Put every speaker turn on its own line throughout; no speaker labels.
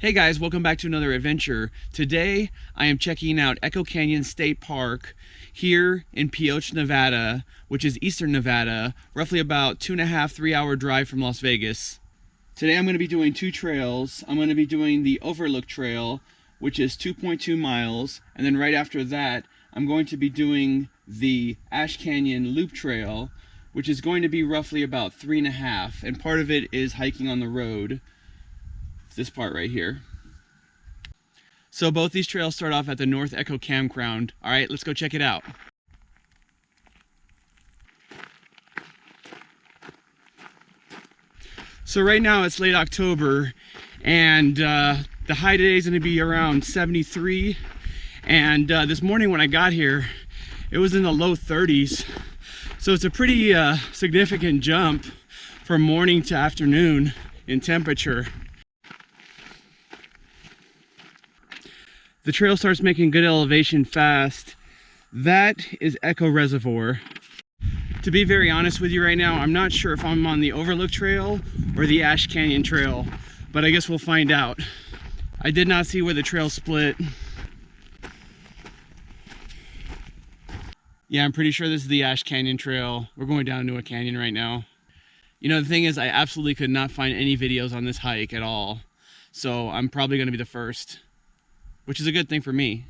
Hey guys, welcome back to another adventure. Today I am checking out Echo Canyon State Park here in Pioche, Nevada, which is eastern Nevada, roughly about 2.5 3 hour drive from Las Vegas. Today I'm going to be doing two trails. I'm going to be doing the Overlook Trail, which is 2.2 miles, and then right after that I'm going to be doing the Ash Canyon Loop Trail, which is going to be roughly about 3.5, and part of it is hiking on the road. This part right here. So both these trails start off at the North Echo Campground. All right, let's go check it out. So right now it's late October, and the high today is going to be around 73. And this morning when I got here, it was in the low 30s. So it's a pretty significant jump from morning to afternoon in temperature. The trail starts making good elevation fast. That is Echo Reservoir. To be very honest with you right now, I'm not sure if I'm on the Overlook Trail or the Ash Canyon Trail, but I guess we'll find out. I did not see where the trail split. Yeah, I'm pretty sure this is the Ash Canyon Trail. We're going down into a canyon right now. You know, the thing is, I absolutely could not find any videos on this hike at all. So I'm probably going to be the first, which is a good thing for me.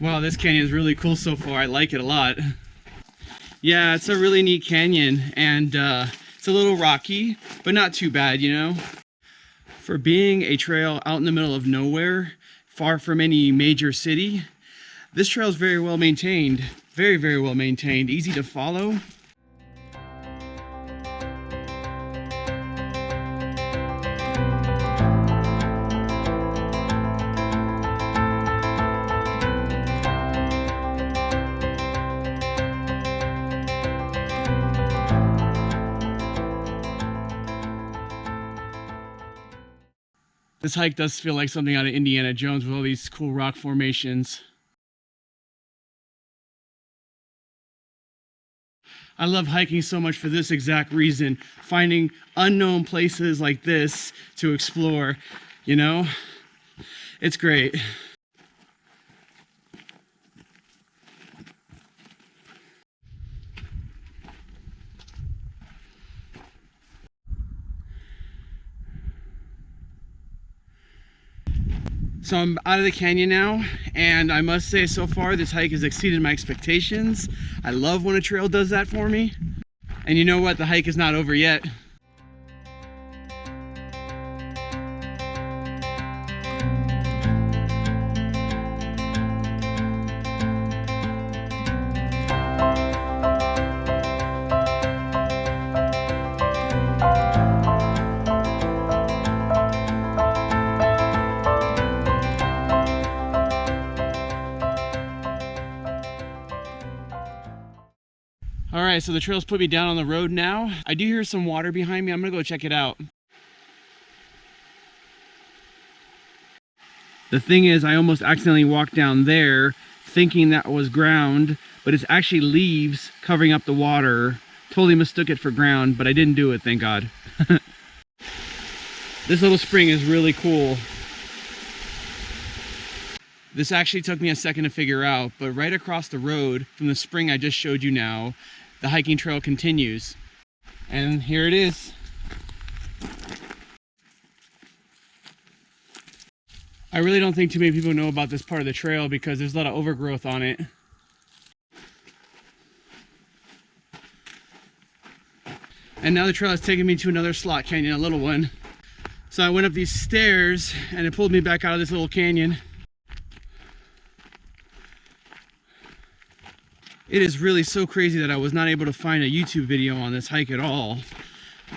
Wow, this canyon is really cool so far. I like it a lot. Yeah, it's a really neat canyon, and it's a little rocky, but not too bad, you know? For being a trail out in the middle of nowhere, far from any major city, this trail is very well maintained. Very, very well maintained. Easy to follow. This hike does feel like something out of Indiana Jones with all these cool rock formations. I love hiking so much for this exact reason. Finding unknown places like this to explore, you know? It's great. So I'm out of the canyon now, and I must say so far this hike has exceeded my expectations. I love when a trail does that for me. And you know what? The hike is not over yet. All right, so the trail's put me down on the road now. I do hear some water behind me. I'm gonna go check it out. The thing is, I almost accidentally walked down there thinking that was ground, but it's actually leaves covering up the water. Totally mistook it for ground, but I didn't do it, thank God. This little spring is really cool. This actually took me a second to figure out, but right across the road from the spring I just showed you now, the hiking trail continues. And here it is. I really don't think too many people know about this part of the trail because there's a lot of overgrowth on it. And now the trail is taking me to another slot canyon, a little one. So I went up these stairs and it pulled me back out of this little canyon. It is really so crazy that I was not able to find a YouTube video on this hike at all.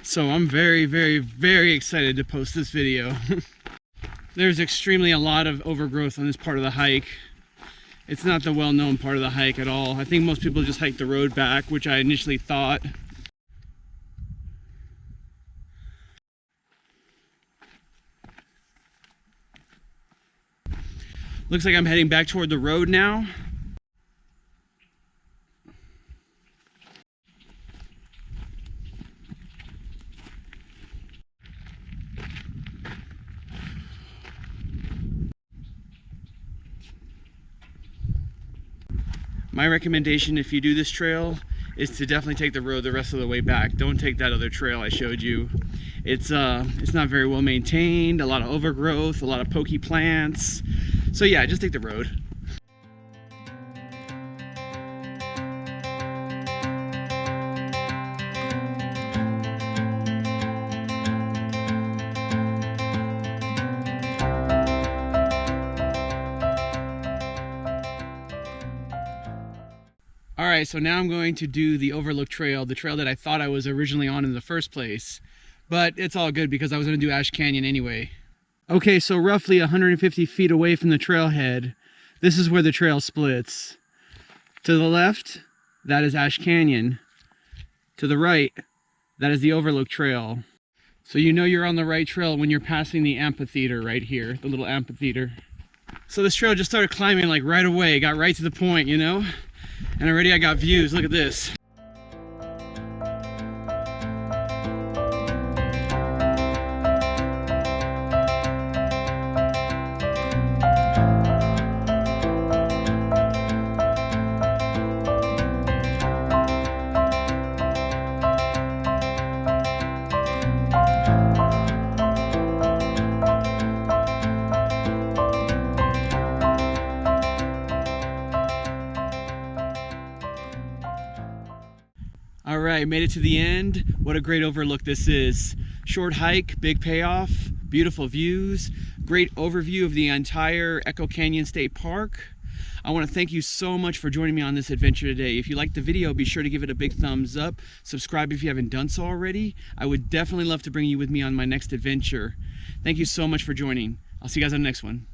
So I'm very, very, very excited to post this video. There's extremely a lot of overgrowth on this part of the hike. It's not the well-known part of the hike at all. I think most people just hike the road back, which I initially thought. Looks like I'm heading back toward the road now. My recommendation if you do this trail is to definitely take the road the rest of the way back. Don't take that other trail I showed you. It's not very well maintained, a lot of overgrowth, a lot of pokey plants. So yeah, just take the road. Alright, so now I'm going to do the Overlook trail, the trail that I thought I was originally on in the first place. But it's all good because I was going to do Ash Canyon anyway. Okay, so roughly 150 feet away from the trailhead, this is where the trail splits. To the left, that is Ash Canyon. To the right, that is the Overlook trail. So you know you're on the right trail when you're passing the amphitheater right here, the little amphitheater. So this trail just started climbing like right away, got right to the point, you know? And already I got views, look at this. All right, made it to the end. What a great overlook this is. Short hike, big payoff, beautiful views, great overview of the entire Echo Canyon State Park. I want to thank you so much for joining me on this adventure today. If you liked the video, be sure to give it a big thumbs up. Subscribe if you haven't done so already. I would definitely love to bring you with me on my next adventure. Thank you so much for joining. I'll see you guys on the next one.